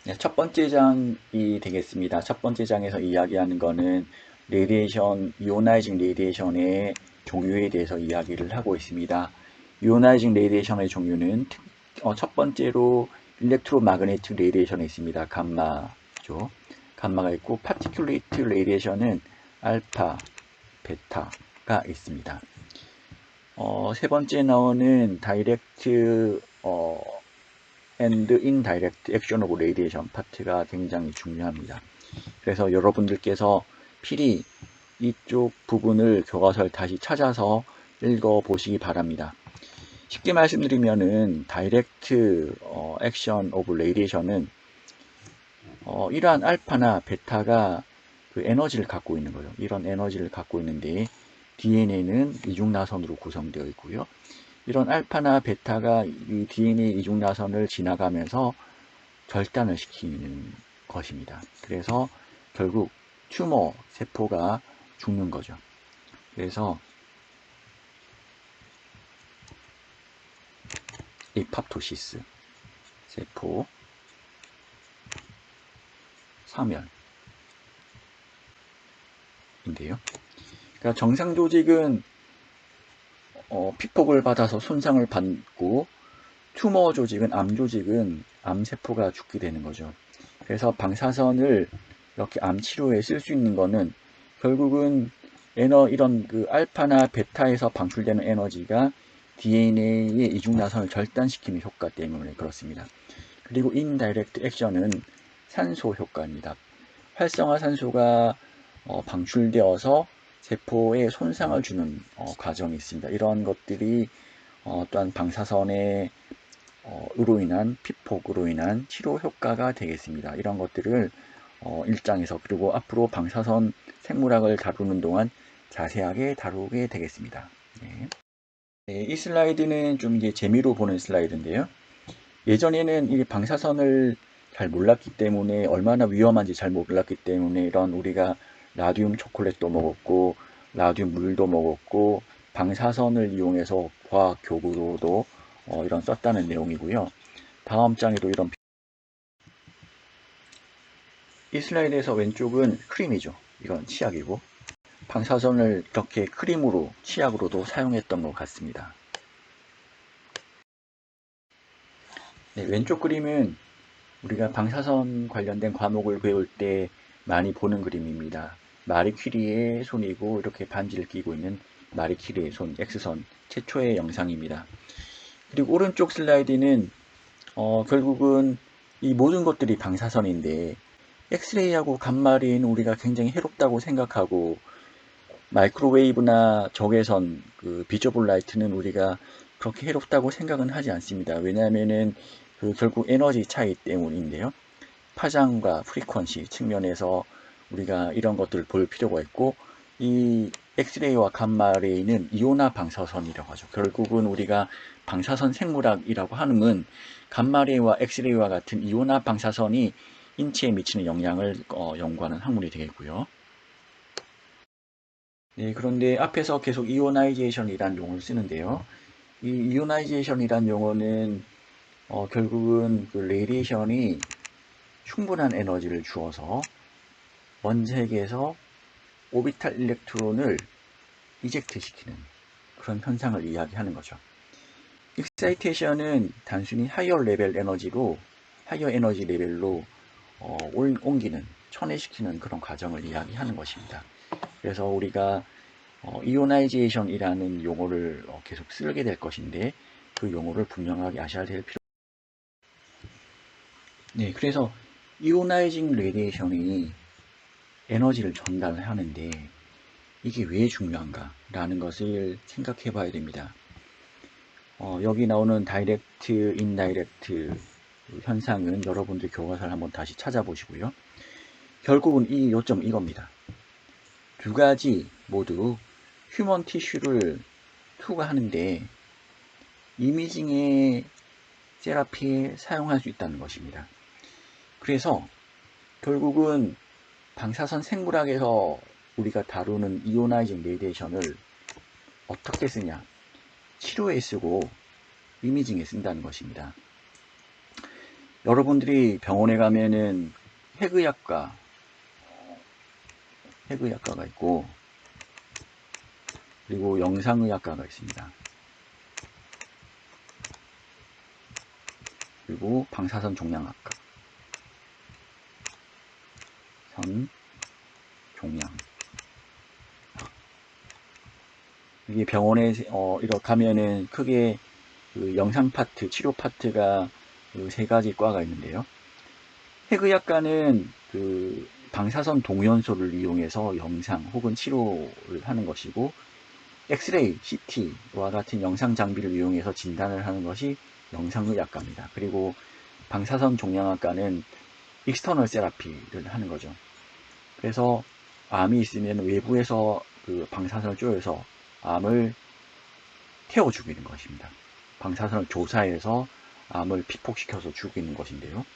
네, 첫 번째 장이 되겠습니다. 첫 번째 장에서 이야기하는 거는 레디에이션, 이오나이징 레디에이션의 종류에 대해서 이야기를 하고 있습니다. 이오나이징 레디에이션의 종류는 첫 번째로 일렉트로마그네틱 레디에이션이 있습니다. 감마죠. 감마가 있고 파티큘레이트 레디에이션은 알파, 베타가 있습니다. 세 번째 나오는 다이렉트 and indirect action of radiation 파트가 굉장히 중요합니다. 그래서 여러분들께서 필히 이쪽 부분을 교과서를 다시 찾아서 읽어 보시기 바랍니다. 쉽게 말씀드리면은 다이렉트 액션 오브 레디에이션은 이러한 알파나 베타가 그 에너지를 갖고 있는 거죠. 이런 에너지를 갖고 있는데 DNA는 이중나선으로 구성되어 있고요. 이런 알파나 베타가 이 DNA 이중나선을 지나가면서 절단을 시키는 것입니다. 그래서 결국 튜머 세포가 죽는 거죠. 그래서 에팝토시스 세포 사멸인데요. 그러니까 정상 조직은 피폭을 받아서 손상을 받고 튜머 조직은 암 조직은 암세포가 죽게 되는 거죠. 그래서 방사선을 이렇게 암 치료에 쓸 수 있는 거는 결국은 이런 그 알파나 베타에서 방출되는 에너지가 DNA의 이중나선을 절단시키는 효과 때문에 그렇습니다. 그리고 인다이렉트 액션은 산소 효과입니다. 활성화 산소가 방출되어서 세포에 손상을 주는 과정이 있습니다. 이런 것들이 또한 방사선의 으로 인한 피폭으로 인한 치료 효과가 되겠습니다. 이런 것들을 1장에서 그리고 앞으로 방사선 생물학을 다루는 동안 자세하게 다루게 되겠습니다. 네. 네, 이 슬라이드는 좀 이제 재미로 보는 슬라이드인데요. 예전에는 이 방사선을 잘 몰랐기 때문에 얼마나 위험한지 잘 몰랐기 때문에 이런 우리가 라듐 초콜릿도 먹었고 라듐 물도 먹었고 방사선을 이용해서 과학 교구로도 이런 썼다는 내용이고요. 다음 장에도 이 슬라이드에서 왼쪽은 크림이죠. 이건 치약이고 방사선을 이렇게 크림으로 치약으로도 사용했던 것 같습니다. 네, 왼쪽 그림은 우리가 방사선 관련된 과목을 배울 때 많이 보는 그림입니다. 마리 퀴리의 손이고 이렇게 반지를 끼고 있는 마리 퀴리의 손, X선 최초의 영상입니다. 그리고 오른쪽 슬라이드는 결국은 이 모든 것들이 방사선인데 엑스레이하고 감마레이는 우리가 굉장히 해롭다고 생각하고 마이크로웨이브나 적외선, 그 비저블 라이트는 우리가 그렇게 해롭다고 생각은 하지 않습니다. 왜냐하면은 그 결국 에너지 차이 때문인데요. 파장과 프리퀀시 측면에서 우리가 이런 것들을 볼 필요가 있고 이 엑스레이와 감마레이는 이온화 방사선이라고 하죠. 결국은 우리가 방사선 생물학이라고 하는 감마레이와 엑스레이와 같은 이온화 방사선이 인체에 미치는 영향을 연구하는 학문이 되겠고요. 네, 그런데 앞에서 계속 이오나이제이션이라는 용어를 쓰는데요. 이 이오나이제이션이라는 용어는 결국은 그 레디에이션이 충분한 에너지를 주어서 원색에서 오비탈 일렉트론을 이젝트 시키는 그런 현상을 이야기하는 거죠. 익사이테이션은 단순히 하이어 에너지 레벨로 옮기는, 천회시키는 그런 과정을 이야기하는 것입니다. 그래서 우리가 이오나이제이션이라는 용어를 계속 쓰게 될 것인데 그 용어를 분명하게 아셔야 될 필요. 네, 그래서 이오나이징 레디에이션이 에너지를 전달하는데 이게 왜 중요한가라는 것을 생각해 봐야 됩니다. 여기 나오는 다이렉트, 인다이렉트 현상은 여러분들 교과서를 한번 다시 찾아보시고요. 결국은 이 요점 이겁니다. 두 가지 모두 휴먼 티슈를 투과하는데 이미징의 세라피에 사용할 수 있다는 것입니다. 그래서 결국은 방사선 생물학에서 우리가 다루는 이오나이징 레디에이션을 어떻게 쓰냐? 치료에 쓰고 이미징에 쓴다는 것입니다. 여러분들이 병원에 가면은 핵의학과가 있고, 그리고 영상의학과가 있습니다. 그리고 방사선 종양학과, 종양. 이게 병원에 이렇게 가면은 크게 그 영상 파트, 치료 파트가 그 세 가지 과가 있는데요. 핵의학과는 그 방사선 동연소를 이용해서 영상 혹은 치료를 하는 것이고, 엑스레이, CT와 같은 영상 장비를 이용해서 진단을 하는 것이 영상의학과입니다. 그리고 방사선 종양학과는 익스터널 세라피를 하는 거죠. 그래서 암이 있으면 외부에서 그 방사선을 쪼여서 암을 태워 죽이는 것입니다. 방사선을 조사해서 암을 피폭시켜서 죽이는 것인데요.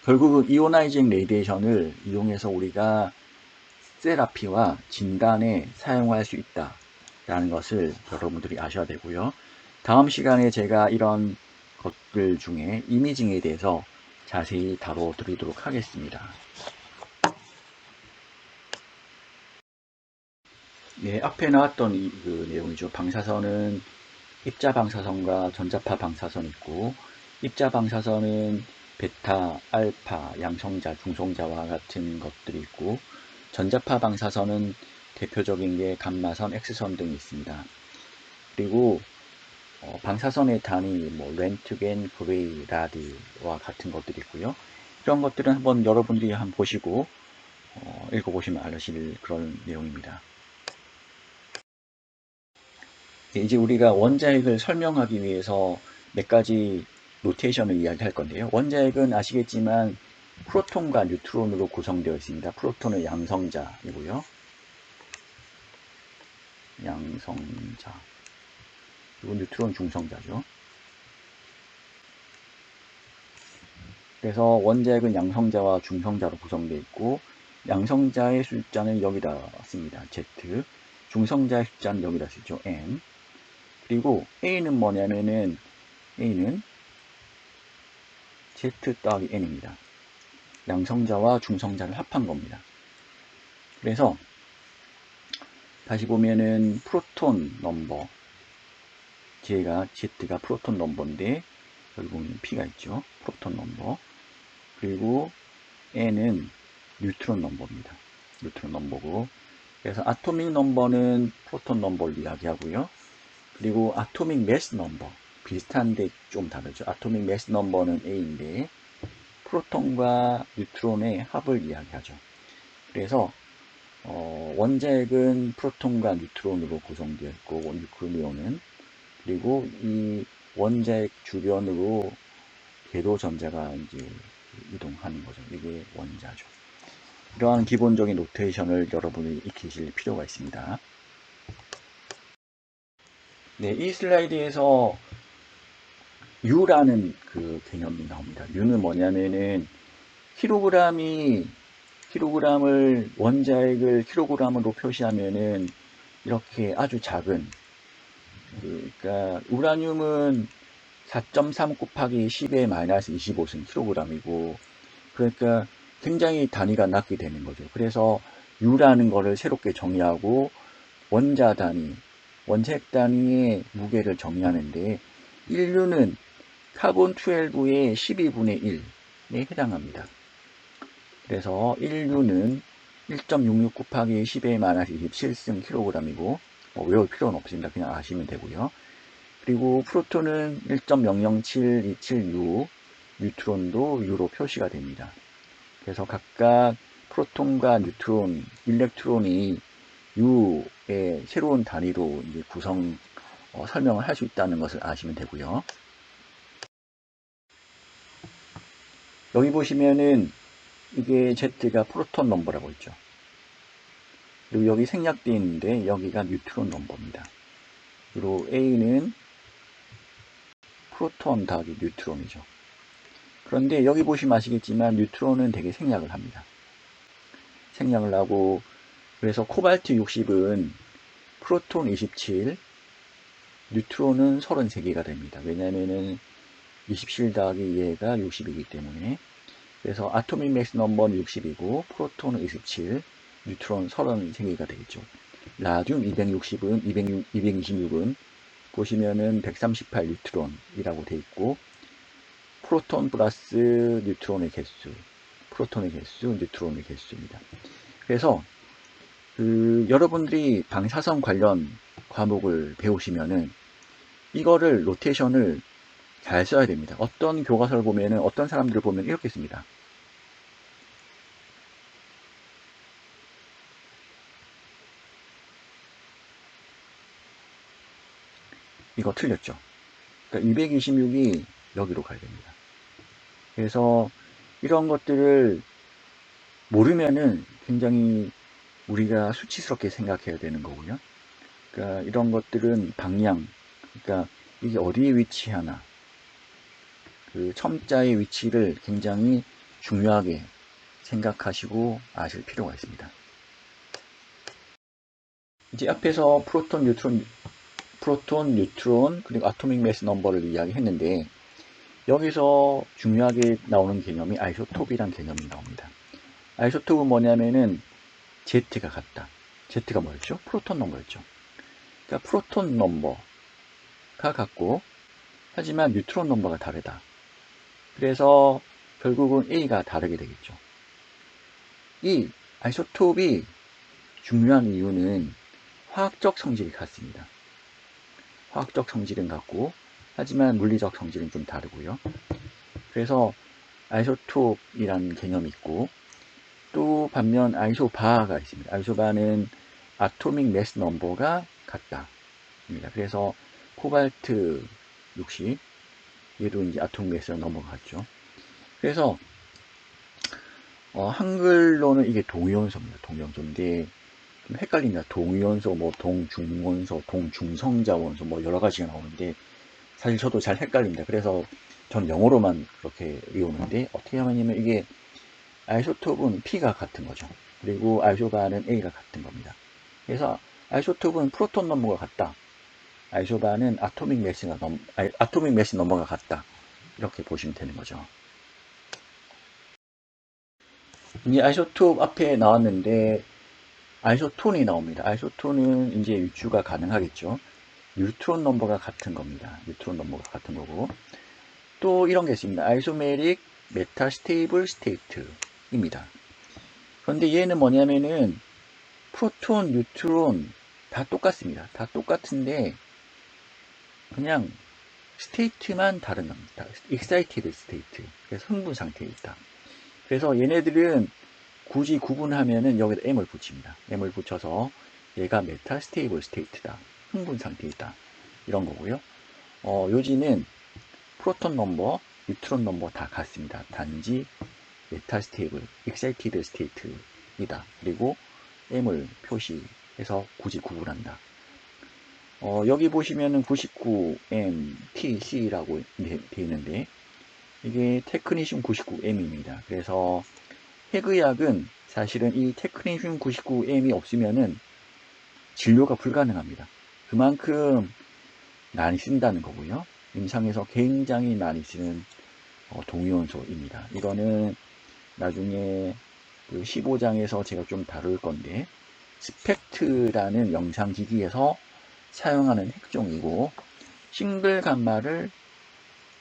결국은 이오나이징 레디에이션을 이용해서 우리가 세라피와 진단에 사용할 수 있다라는 것을 여러분들이 아셔야 되고요. 다음 시간에 제가 이런 것들 중에 이미징에 대해서 자세히 다뤄드리도록 하겠습니다. 네, 앞에 나왔던 그 내용이죠. 방사선은 입자 방사선과 전자파 방사선이 있고, 입자 방사선은 베타, 알파, 양성자, 중성자와 같은 것들이 있고, 전자파 방사선은 대표적인 게 감마선, X선 등이 있습니다. 그리고 방사선의 단위, 뭐 렌트겐, 그레이, 라드와 같은 것들이 있고요. 이런 것들은 한번 여러분들이 한번 보시고 읽어보시면 알으실 그런 내용입니다. 이제 우리가 원자핵을 설명하기 위해서 몇 가지 노테이션을 이야기할 건데요. 원자핵은 아시겠지만 프로톤과 뉴트론으로 구성되어 있습니다. 프로톤은 양성자이고요. 양성자. 그리고 뉴트론 중성자죠. 그래서 원자핵은 양성자와 중성자로 구성되어 있고, 양성자의 숫자는 여기다 씁니다. Z. 중성자의 숫자는 여기다 쓰죠. N. 그리고 A는 뭐냐면은 A는 Z 더하기 N입니다. 양성자와 중성자를 합한 겁니다. 그래서 다시 보면은 프로톤 넘버, Z가 프로톤 넘버인데 여기 보면 P가 있죠. 프로톤 넘버. 그리고 N은 뉴트론 넘버입니다. 뉴트론 넘버고, 그래서 아토믹 넘버는 프로톤 넘버를 이야기하고요. 그리고 아토믹 매스 넘버, 비슷한데 좀 다르죠. 아토믹 매스 넘버는 A인데 프로톤과 뉴트론의 합을 이야기하죠. 그래서 원자핵은 프로톤과 뉴트론으로 구성되어 있고, 뉴클리온은, 그리고 이 원자핵 주변으로 궤도 전자가 이제 이동하는 거죠. 이게 원자죠. 이러한 기본적인 노테이션을 여러분이 익히실 필요가 있습니다. 네, 이 슬라이드에서 U라는 그 개념이 나옵니다. U는 뭐냐면은 킬로그램을 원자핵을 킬로그램으로 표시하면은 이렇게 아주 작은, 그러니까 우라늄은 4.3 곱하기 10의 마이너스 25승 킬로그램이고, 그러니까 굉장히 단위가 낮게 되는 거죠. 그래서 U라는 거를 새롭게 정의하고 원자 단위, 원자핵 단위의 무게를 정의하는데, 1U는 카본 12의 12분의 1에 해당합니다. 그래서 1U는 1.66 곱하기 10의 마이너스 27승 킬로그램이고, 외울 필요는 없습니다. 그냥 아시면 되고요. 그리고 프로톤은 1.007276, 뉴트론도 U로 표시가 됩니다. 그래서 각각 프로톤과 뉴트론, 일렉트론이 U의 새로운 단위로 이제 설명을 할 수 있다는 것을 아시면 되고요. 여기 보시면은 이게 Z가 프로톤 넘버라고 있죠. 그리고 여기 생략되어 있는데 여기가 뉴트론 넘버입니다. 그리고 A는 프로톤 더하기 뉴트론이죠. 그런데 여기 보시면 아시겠지만 뉴트론은 되게 생략을 합니다. 생략을 하고, 그래서 코발트 60은 프로톤 27, 뉴트론은 33개가 됩니다. 왜냐면은 27 더하기 2가 60이기 때문에, 그래서 아토믹 매스 넘버는 60이고 프로톤은 27, 뉴트론 33개가 되겠죠. 라듐 260은 226은 보시면은 138 뉴트론이라고 되어 있고, 프로톤 플러스 뉴트론의 개수, 프로톤의 개수, 뉴트론의 개수입니다. 그래서 여러분들이 방사선 관련 과목을 배우시면은 이거를 로테이션을 잘 써야 됩니다. 어떤 교과서를 보면은, 어떤 사람들을 보면 이렇게 씁니다. 이거 틀렸죠. 그러니까 226이 여기로 가야 됩니다. 그래서 이런 것들을 모르면은 굉장히 우리가 수치스럽게 생각해야 되는 거고요. 그러니까 이런 것들은 방향, 그러니까 이게 어디에 위치하나, 그 첨자의 위치를 굉장히 중요하게 생각하시고 아실 필요가 있습니다. 이제 앞에서 프로톤, 뉴트론, 그리고 아토믹 매스 넘버를 이야기했는데, 여기서 중요하게 나오는 개념이 아이소톱이란 개념이 나옵니다. 아이소톱은 뭐냐면은 Z가 같다. Z가 뭐였죠? 프로톤 넘버였죠. 그러니까 프로톤 넘버가 같고, 하지만 뉴트론 넘버가 다르다. 그래서 결국은 A가 다르게 되겠죠. 이 아이소톱이 중요한 이유는 화학적 성질이 같습니다. 화학적 성질은 같고, 하지만 물리적 성질은 좀 다르고요. 그래서 아이소톱이라는 개념이 있고, 또 반면 아이소바가 있습니다. 아이소바는 아토믹 매스 넘버가 같다. 그래서 코발트 60, 얘도 이제 아토믹 매스 넘버가 같죠. 그래서 한글로는 이게 동위원소입니다. 동위원소인데 좀 헷갈립니다. 동위원소, 뭐 동중원소, 동중성자원소, 뭐 여러 가지가 나오는데 사실 저도 잘 헷갈립니다. 그래서 저는 영어로만 그렇게 외우는데, 어떻게 하냐면 이게 아이소톱은 P가 같은 거죠. 그리고 아이소바는 A가 같은 겁니다. 그래서 아이소톱은 프로톤 넘버가 같다. 아이소바는 아토믹 매스 넘버가 같다. 이렇게 보시면 되는 거죠. 이제 아이소톱 앞에 나왔는데 아이소톤이 나옵니다. 아이소톤은 이제 유추가 가능하겠죠. 뉴트론 넘버가 같은 겁니다. 뉴트론 넘버가 같은 거고, 또 이런 게 있습니다. 아이소메릭 메타스테이블 스테이트입니다. 그런데 얘는 뭐냐면은 프로톤, 뉴트론 다 똑같습니다. 다 똑같은데 그냥 스테이트만 다른 겁니다. excited state. 그래서 흥분 상태에 있다. 그래서 얘네들은 굳이 구분하면은 여기다 M을 붙입니다. M을 붙여서 얘가 메타스테이블 스테이트다. 흥분 상태에 있다. 이런 거고요. 요지는 프로톤 넘버, 뉴트론 넘버 다 같습니다. 단지 메타스테이블, excited state이다. 그리고 M을 표시해서 굳이 구분한다. 여기 보시면은 99MTC라고 되어 있는데, 이게 테크니슘 99M입니다. 그래서 핵의학은 사실은 이 테크니슘 99M이 없으면은 진료가 불가능합니다. 그만큼 많이 쓴다는 거고요. 임상에서 굉장히 많이 쓰는 동위원소입니다. 이거는 나중에 그 15장에서 제가 좀 다룰 건데, 스펙트라는 영상기기에서 사용하는 핵종이고, 싱글 감마를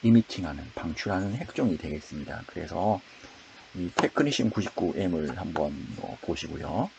이미팅하는, 방출하는 핵종이 되겠습니다. 그래서 이 테크니슘 99M을 한번 보시고요.